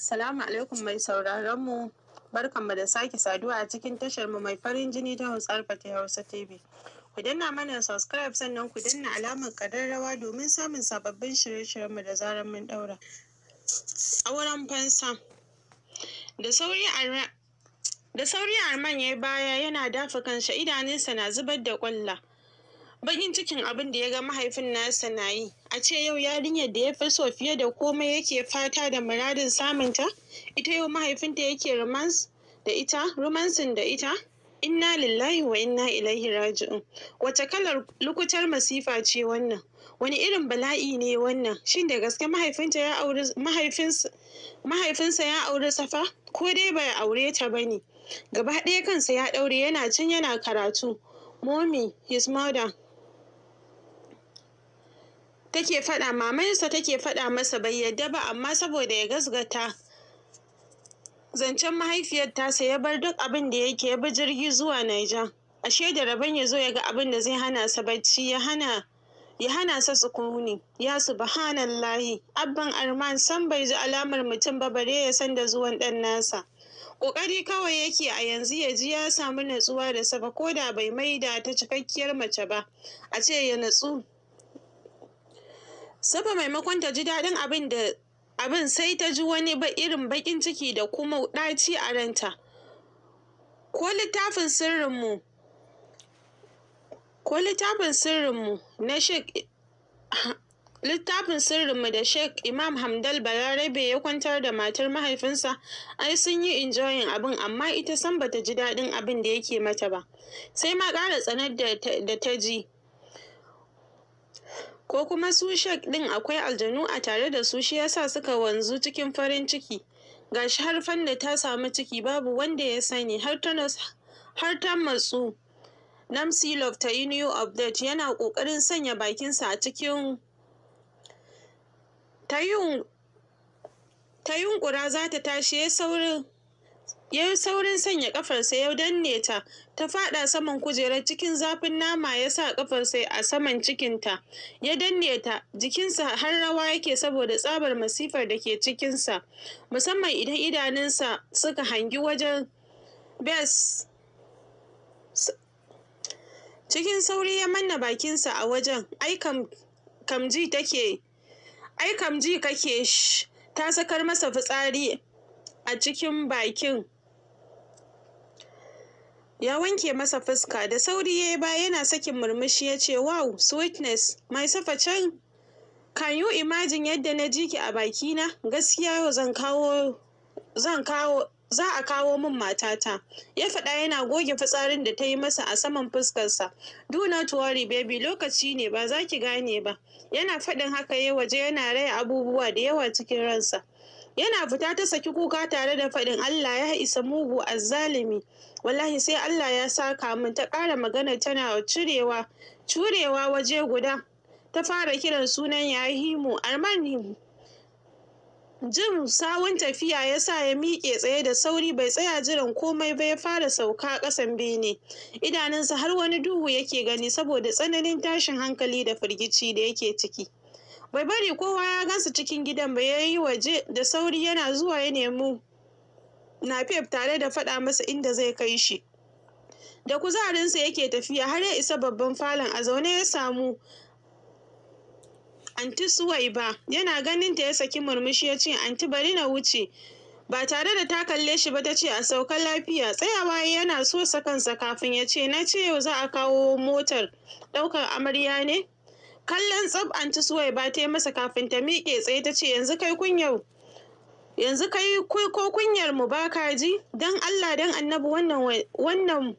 Assalamu alaikum mai sauraron mu, barkanmu da sake saduwa a cikin tashar mu mai farin jini ta Hausa TV. Ku danna mana subscribe sannan ku danna alamar ƙararrawa domin samun sababbin shirye-shiryen mu da zarar mun daura. Auren fansa. Da sauri Arman ya baya yana dafa kansa, idanunsa na zubar da ƙwalla. Bakin cikin abin da ya ga mahaifin nasa na yi, a ce yau yarinyar da ya fi so fiye da komai yake fata da muradin samunta, ita yau mahaifinta yake romansin da ita. Inna lillahi wa inna ilaihi raji'un. Wace kalar lukutar masifa ce wannan? Wani irin bala'i ne wannan? Shin da gaske mahaifinsa ya auri Safa, ko dai bai aure ta bane? Gaba ɗaya kansa ya ɗaure, yana can yana karatu. Mommy, his mother, mamansa take faɗa masa bai yadda ba, amma saboda ya gasgata zancen mahaifiyar tasa ya bar duk abin da yake, ya bi jirgi zuwa Niger. Ashe da rabon ya zo ya ga abin da zai hana sa bacci, ya hana sa sukuni. Ya subhanallahi, abban Arman san bai ji alamar mutum ba bare ya san da zuwan ɗan nasa. Ƙoƙari kawai yake a yanzu ya ji ya samu natsuwa da Safa, ko da bai maida ta cikakkiyar mace ba, a ce ya natsu. Safa maimakon ta ji daɗin abin sai ta ji wani irin baƙin ciki da kuma ɗaci a ranta. Ko littafin sirrinmu da Sheikh Imam Hamdal Balarabe ya kwantar da matar mahaifinsa, ai sun yi enjoying abin, amma ita san bata ji daɗin abin da yake mata ba, sai ma ƙara tsanar da ta ji. Ko kuma su Sheikh ɗin akwai aljanu a tare da su, shi yasa suka wanzu cikin farin ciki. Gashi har Fanda ta samu ciki, babu wanda ya sani, har ta matsu. Namsi Love ta yi new update, yana ƙoƙarin sanya bakinsa a cikin ta yunƙura za ta tashi, ya yi saurin sanya ƙafarsa ya danne ta, ta faɗa saman kujerar. Cikin zafin nama ya sa ƙafarsa a saman cikinta, ya danne ta. Jikinsa har rawa yake saboda tsabar masifar da ke cikinsa, musamman idan idanunsa suka hangi wajen bes. Cikin sauri ya manna bakinsa a wajen. Ai kam ji kake ta sakar masa fitsari a cikin bakin. Ya wanke masa fuska, da sauri ya yi baya yana sakin murmushi ya ce, wow, sweetness, mai Safa can. Can you imagine yadda na ji ki a bakina? Gaskiya yau za a kawo min matata, ya faɗa yana goge fitsarin da ta yi masa a saman fuskarsa. Do not worry baby, lokaci ne, ba za ki gane ba. Yana faɗin haka ya waje yana raya abubuwa da yawa cikin ransa. Yana fita ta saki kuka tare da faɗin, Allah ya isa mugu azzalimi. Wallahi sai Allah ya saka min. Ta ƙara magana tana curewa waje guda. Ta fara kiran sunan Yahimu. Arman jin sawun tafiya ya sa ya miƙe tsaye da sauri, bai tsaya jiran komai ba, ya fara sauka ƙasan bene. Idanunsa har wani duhu yake gani saboda tsananin tashin hankali da firgici da yake ciki. Bai bari kowa ya gansa cikin gidan ba, ya yi waje da sauri. Yana zuwa ya nemi Nafef tare da faɗa masa inda zai kai shi. Da kuzarinsa yake tafiya har ya isa babban falon. A zaune ya samu Anti Suwaiba. Yana ganin ta ya saki murmushi ya ce, Anti bari na wuce. Ba tare da ta kalle shi ba ta ce, a sauka lafiya. Tsayawa yana so kansa kafin ya ce, na ce yau za a kawo motar ɗaukar amarya ne? Kallon tsab Anti Suwaiba ta yi masa kafin ta miƙe tsaye ta ce, yanzu kai ko kunyar mu ba ka ji? Don Allah don Annabi,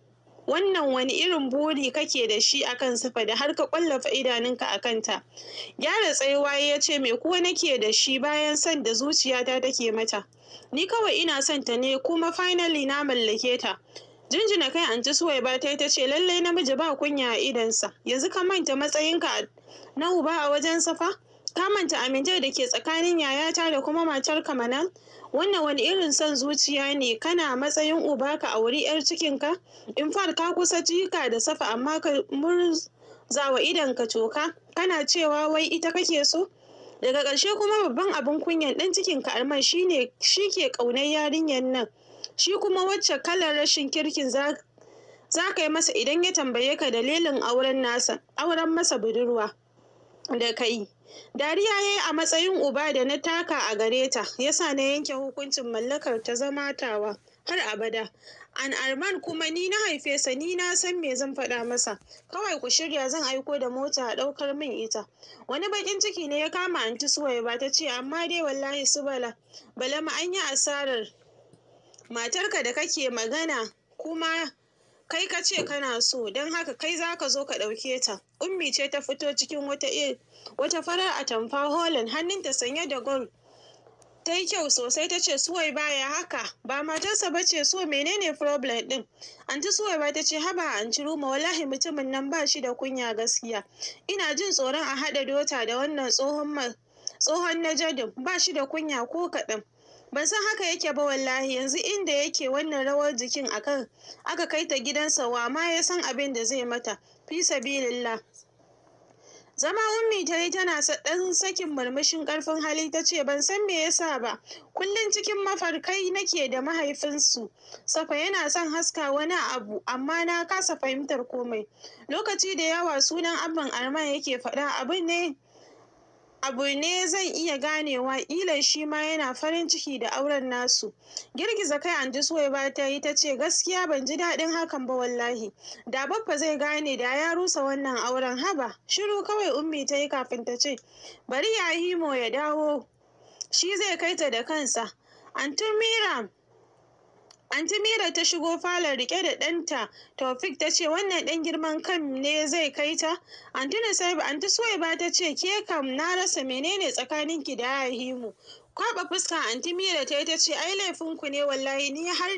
wannan wani irin buri kake da shi akan Safa da har ka ƙwallafa idanunka a kanta? Gyara tsayuwa ya ce, me kuwa nake da shi bayan son da zuciyata take mata? Ni kawai ina son ta ne, kuma finally na mallake ta. Jinjina kai Anti Suwaiba ta ce, lallai namiji ba kunya a idansa. Yanzu ka manta matsayinka na uba a wajen Safa? Ka manta amintar da ke tsakanin yayata da kuma matarka Manal? Wannan wani irin son zuciya ne? Kana matsayin uba ka auri 'yar cikinka? In fact ka kusa jika da Safa, amma ka murzawa idonka toka, kana cewa wai ita kake so? Daga ƙarshe kuma babban abin kunyan ɗan cikin ka Arman shi ke ƙaunar yarinyar nan, shi kuma wacce kalar rashin kirkin za ka yi masa idan ya tambaye ka dalilin auren masa budurwa da ka yi. Dariya ya yi a matsayin uba da na taka a gare ta, ya sa na yanke hukuncin mallakar ta zama tawa har abada. An Arman kuma ni na haife sa, ni na san me zan faɗa masa. Kawai ku shirya, zan aiko da mota a ɗaukar min ita. Wani baƙin ciki ne ya kama anti Suwaiba, ta ce amma dai wallahi su Bala ma an yi asarar matarka da kake magana, kuma kai ka ce kana so, don haka kai za ka zo ka ɗauke ta. Ummi ce ta fito cikin wata farar atamfa holland, hannunta sanye da gold. Ta yi kyau sosai, ta ce Suwaiba ya haka, ba matarsa ba ce, so menene problem ɗin? Anti Suwaiba ta ce haba anti Ruma, wallahi mutumin nan ba shi da kunya gaskiya. Ina jin tsoron a haɗa dota da wannan tsohon najadin, ba shi da kunya ko kaɗan. Ban san haka yake ba wallahi, yanzu inda yake wannan rawar jikin aka kai ta gidansa, wa ma ya san abin da zai mata, fi sabilillah. Zama Ummi ta yi tana ɗan sakin murmushin ƙarfin hali, ta ce ban san me yasa ba, kullum cikin mafarkai nake da mahaifinsu. Safa yana son haska wani abu amma na kasa fahimtar komai. Lokaci da yawa sunan abban Arman yake faɗa, abu ne zan iya ganewa, ƙila shi ma yana farin ciki da auren nasu. Girgiza kai anti Suwaiba ta yi, ta ce gaskiya ban ji daɗin hakan ba wallahi, da baffa zai gane da ya rusa wannan auren. Haba, shiru kawai Ummi ta yi kafin ta ce bari ya Himo ya dawo, shi zai kai ta da kansa. Anti Mira ta shigo falon rike da ɗanta Taufik, ta ce wannan ɗan girman kan ne zai kai ta. Anti Suwaiba ta ce ke kam na rasa menene tsakaninki da Yahimu. Kwaɓa fuska Anti Mira ta yi, ta ce ai laifinku ne wallahi, ni har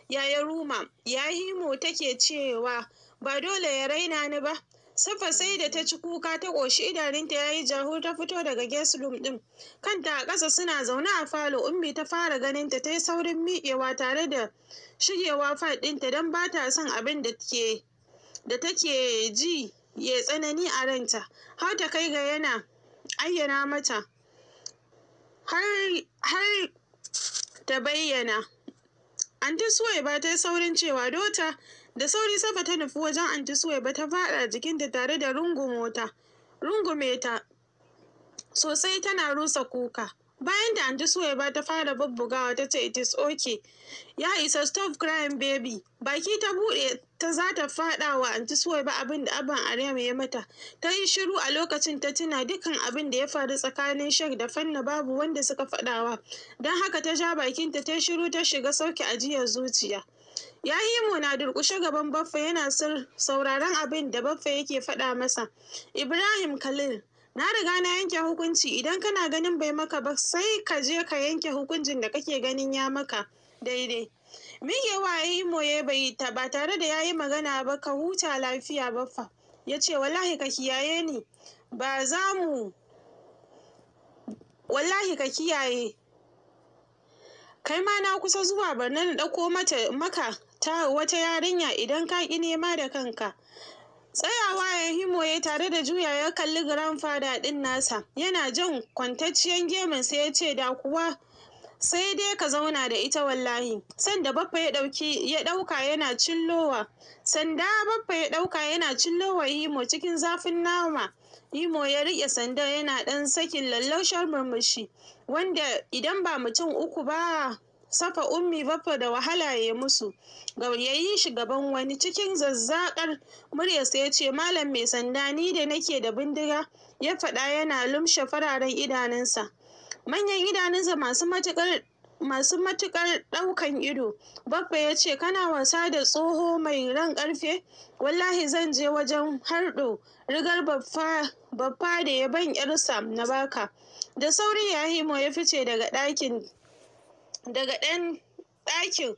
yaya Ruma Yahimu take cewa ba dole ya raina ni ba. Safa sai da ta ci kuka ta ƙoshi, idanunta ya yi jahur, ta fito daga guest room ɗin. Kanta a ƙasa, suna zaune a falo. Ummi ta fara ganinta, ta yi saurin miƙewa tare da shigewa fat ɗinta don ba ta son abin da take ji ya tsanani a ranta, har ta kai ga yana ayyana mata har ta bayyana. Anti Suwaiba ta yi saurin cewa dota. Da sauri Safa ta nufi wajen Anti Suwaiba, ta faɗa jikinta tare da rungume ta sosai, tana rusa kuka. Bayan da Anti Suwaiba ta fara bubbugawa, ta ce it is okay, ya isa, stop crying baby. Baki ta buɗe ta za ta faɗa wa Anti Suwaiba abin da abban Aryam ya mata. Ta yi shiru a lokacin, ta tuna dukkan abin da ya faru tsakanin Shek da Fanna babu wanda suka faɗawa, don haka ta ja bakinta ta yi shiru, ta shiga sauke ajiyar zuciya. Yahimu na durƙushe gaban Baffa, yana sauraron abin da Baffa yake faɗa masa. Ibrahim Khalil, na riga na yanke hukunci, idan kana ganin bai maka ba sai ka je ka yanke hukuncin da kake ganin ya maka daidai. Miƙewa Yahimu ya bai ta ba tare da ya yi magana ba. Ka huta lafiya Baffa, ya ce wallahi ka kiyaye ni, wallahi ka kiyaye. Kai ma na kusa zuwa barna na ɗauko maka ta wata yarinya idan ka ƙi nema da kanka. Tsayawa Yahimu ya tare da juya ya kalli grandfather ɗin nasa, yana jan kwantacciyar gemunsa, ya ce da kuwa sai dai ka zauna da ita wallahi. Sanda Baffa ya ɗauka yana cillowa Himo cikin zafin nama. Himo ya riƙe sanda yana ɗan sakin lallaushar murmushi, wanda idan ba mutum uku ba, Safa, Ummi, Baffa da wahala ya musu. Ya yi shi gaban wani, cikin zazzaƙar muryarsa ya ce malam mai sanda, ni da nake da bindiga, ya faɗa yana lumshe fararen idanunsa. Manyan idanunsa masu matuƙar ɗaukan ido. Baffa ya ce kana wasa da tsoho mai ran ƙarfe, wallahi zan je wajen harɗo rigar baffa da ya ban ƴarsa na baka. Da sauri Yahimo ya fice daga ɗan ɗakin.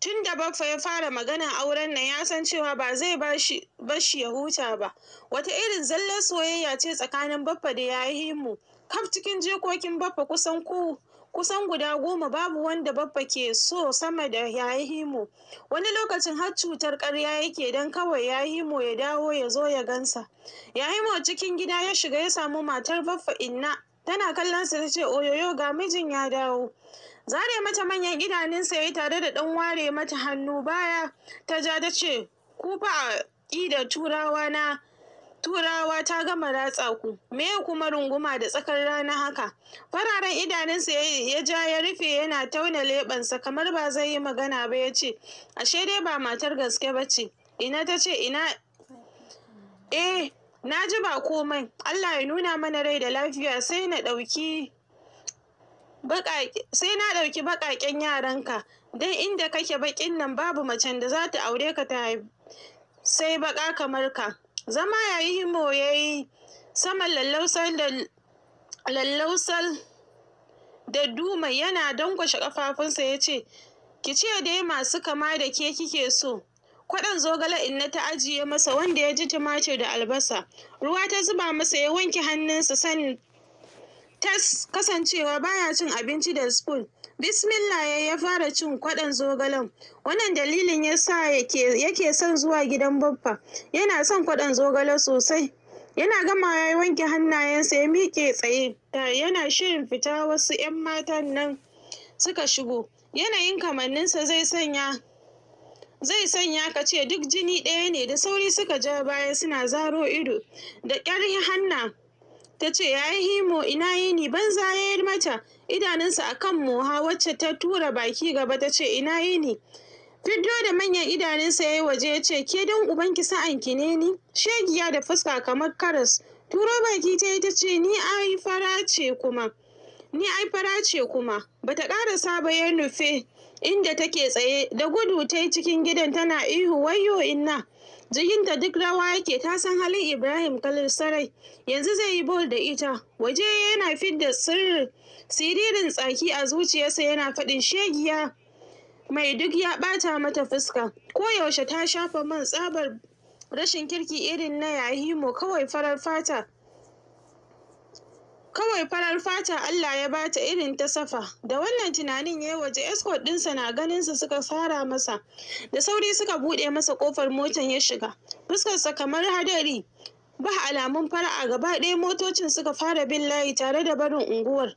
Tun da Baffa ya fara magana auren nan, ya san cewa ba zai bashi ya huta ba. Wata irin zallar soyayya ce tsakanin Baffa da Yahimu. Kaf cikin jikokin Baffa kusan guda 10, babu wanda Baffa ke so sama da Yahimu. Wani lokacin har cutar ƙarya yake don kawai Yahimu ya dawo ya zo ya gansa. Yahimu cikin gida ya shiga, ya samu matar Baffa Inna tana kallon sa tace oyoyo ga mijin ya dawo. Zare mata manyan idanunsa yayi tare da ɗan ware mata hannu baya ta ja ta ce ku fa da turawa ta gama ratsa ku, me kuma runguma da tsakar rana haka? Fararen idanunsa ya ja ya rufe yana tauna leɓensa kamar ba zai yi magana ba ya ce, ashe dai ba matar gaske ba ce. Ina ta ce, ina, na ji ba komai, Allah ya nuna mana rai da lafiya sai na ɗauki baƙaƙen yaranka, don inda kake baƙin nan babu macen da za ta aure ka ta sai baƙa kamar ka. Zama yayi Himo ya yi saman lallausar da duma yana dankwashe ƙafafunsa ya ce, ki ce dai masu kama da ke kike so. Kwaɗon zogale inna ta ajiye masa wanda ya ji tumatir da albasa. Ruwa ta zuba masa ya wanke hannunsa sanin tas kasancewa baya cin abinci da spoon. Bismillah ya fara cin kwaɗon zogalen. Wannan dalilin ya sa yake son zuwa gidan Baffa. Yana son kwaɗon zogale sosai. Yana gama ya wanke hannayensa ya miƙe tsaye. Yana shirin fita wasu 'yan matan nan suka shigo. Yanayin kamanninsa zai sanya ka ce duk jini ɗaya ne. Da sauri suka ja baya suna zaro ido. Da ƙyar Hanna ta ce yayi Himo ina yini, banza ya yi mata. Idanunsa a kan Moha wacce ta tura baki gaba ta ce ina yini. Fiddo da manyan idanunsa ya yi waje ya ce ke don ubanki sa'anki ne ni. Shegiya da fuska kamar karas. Turo baki ta yi ta ce ni ai fara ce kuma. Bata ƙarasa ba ya nufe inda take tsaye. Da gudu ta yi cikin gidan tana ihu wayyo inna. Jikinta duk rawa yake, ta san halin Ibrahim Khalil sarai. Yanzu zai yi bol da ita. Waje yana fidda siririn tsaki a zuciyarsa yana faɗin shegiya mai duk ya ɓata mata fuska. Koyaushe ta shafa man tsabar rashin kirki irin na Yahimo kawai farar fata Allah ya bata irin ta Safa. Da wannan tunanin yayi waje escort ɗinsa na ganinsa suka fara masa. Da sauri suka buɗe masa ƙofar motar ya shiga. Fuskarsa kamar hadari. Ba alamun fara'a gaba ɗaya motocin suka fara bin layi tare da barin unguwar.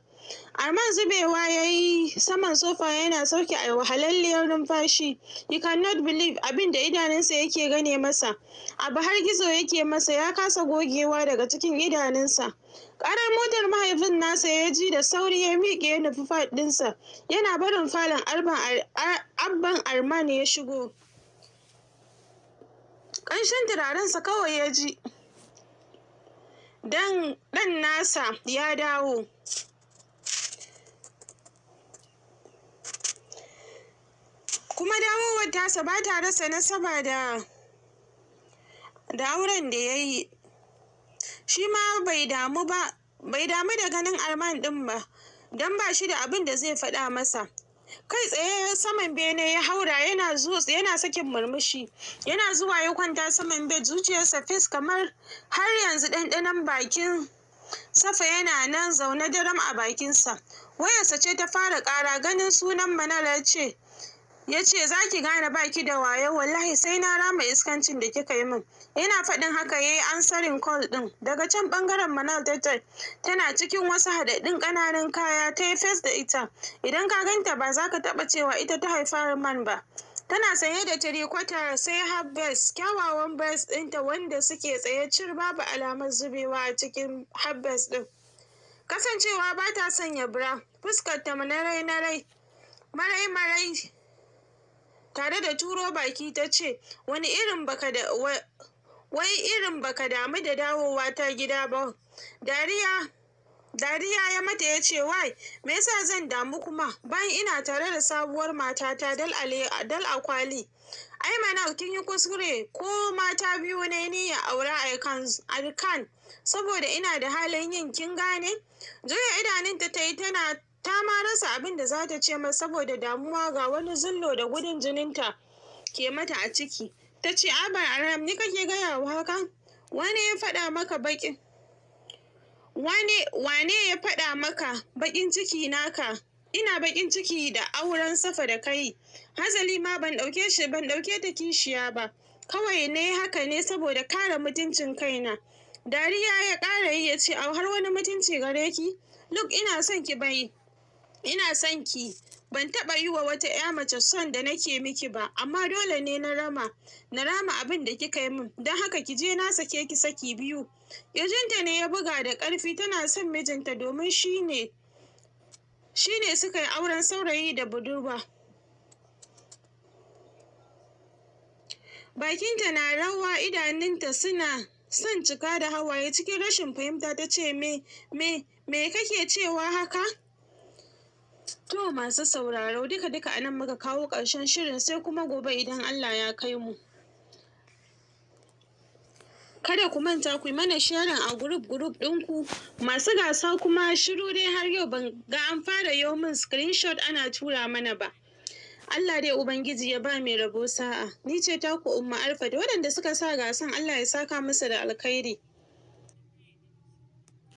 Arman zubewa ya yi saman sofa yana sauke a wahalalliyar numfashi. He cannot believe abin da idanunsa yake gane masa. Abu har gizo yake masa ya kasa gogewa daga cikin idanunsa. Ƙarar motar mahaifin nasa ya ji da sauri ya miƙe ya nufi faɗinsa. Yana barin falon abban Arman ya shigo. Ƙanshin turarensa kawai ya ji. Dan ɗan nasa ya dawo. Kuma dawowar tasa ba ta rasa nasaba da auren da ya yi. Shi ma bai damu da ganin Arman ɗin ba, don ba shi da abin da zai faɗa masa. Kai tsaye saman bene ya haura yana sakin murmushi. Yana zuwa ya kwanta saman bed zuciyarsa fes kamar har yanzu ɗanɗanon bakin Safa yana nan zaune daram a bakinsa. Wayarsa ce ta fara ƙara ganin sunan Manal ya ce za ki gane baki da wayo wallahi sai na rama iskancin da kika yi min. Yana faɗin haka ya yi ansarin call ɗin. Daga can ɓangaren Manal tana cikin wasu haɗaɗɗun ƙananan kaya ta yi fes da ita. Idan ka ganta ba za ka taɓa cewa ita ta haifa Arman ba. Tana sanye da tirikwata sai half vest, kyawawan vest ɗinta wanda suke tsaye cir babu alamar zubewa a cikin half vest ɗin. Kasancewa ba ta sanya bra, fuskarta marai tare da turo baki ta ce wai irin baka damu da dawowa ta gida ba. Dariya ya mata ya ce wai me yasa zan damu kuma bayan ina tare da sabuwar matata dal akwali. Ai Manal kin yi kuskure, ko mata biyu ne ni ya aura a kan saboda ina da halin yin kin gane. Juya idanunta ta yi ta ma rasa abin da za ta ce masa saboda damuwa ga wani zullo da gudun jininta ke mata a ciki. Ta ce Aba Aram ni kake gaya wa hakan? Wane ya faɗa maka baƙin ciki naka? Ina baƙin ciki da auren Safa da kai. Hazali ma ban ɗauke ta kishiya ba. Kawai ne haka ne saboda kare mutuncin kaina. Dariya ya ƙara yi ya ce har wani mutunci gare ki? Look, ina son ki, ban taɓa yi wa wata 'ya mace son da nake miki ba, amma dole ne na rama abin da kika yi min, don haka ki je na sake ki saki biyu. Kirjinta ne ya buga da ƙarfi, tana son mijinta domin shi ne suka yi auren saurayi da budurwa. Bakinta na rawa, idanunta suna son cika da hawaye. Cikin rashin fahimta ta ce, me kake cewa haka? To masu sauraro, duka anan muka kawo ƙarshen shirin, sai kuma gobe idan Allah ya kai mu. Kada ku manta ku yi mana sharing a group ɗinku. Masu gasa kuma shiru dai har yau ban ga an fara yau min screenshot ana tura mana ba. Allah dai Ubangiji ya ba mai rabo sa'a. Ni ce taku Umma Arfa, da waɗanda suka sa gasan Allah ya saka musu da alkhairi.